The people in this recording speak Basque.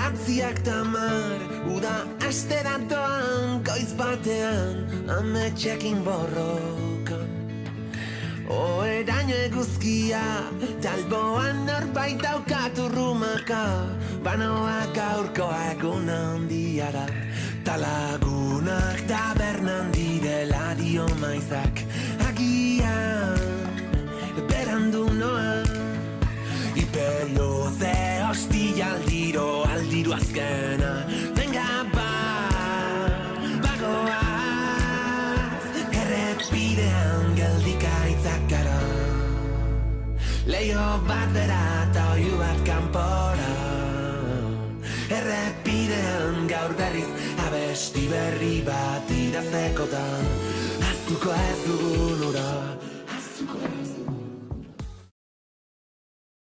Bederatziak tamar, uda aste datoan, goiz batean, ametxekin borrokan. Oeraino eguzkia, talboan norbait daukat urrumaka, banoa gaurkoa egun handiara, talagunak tabernan direla dio maizak, agian, berandu noa. Iperloze hostia aldiro azkena, venga bagoaz, errepidean geldikaitzak gara. Leio bat bera eta oiu bat kanpora, errepidean gaur berriz abesti berri bat idaztekotan.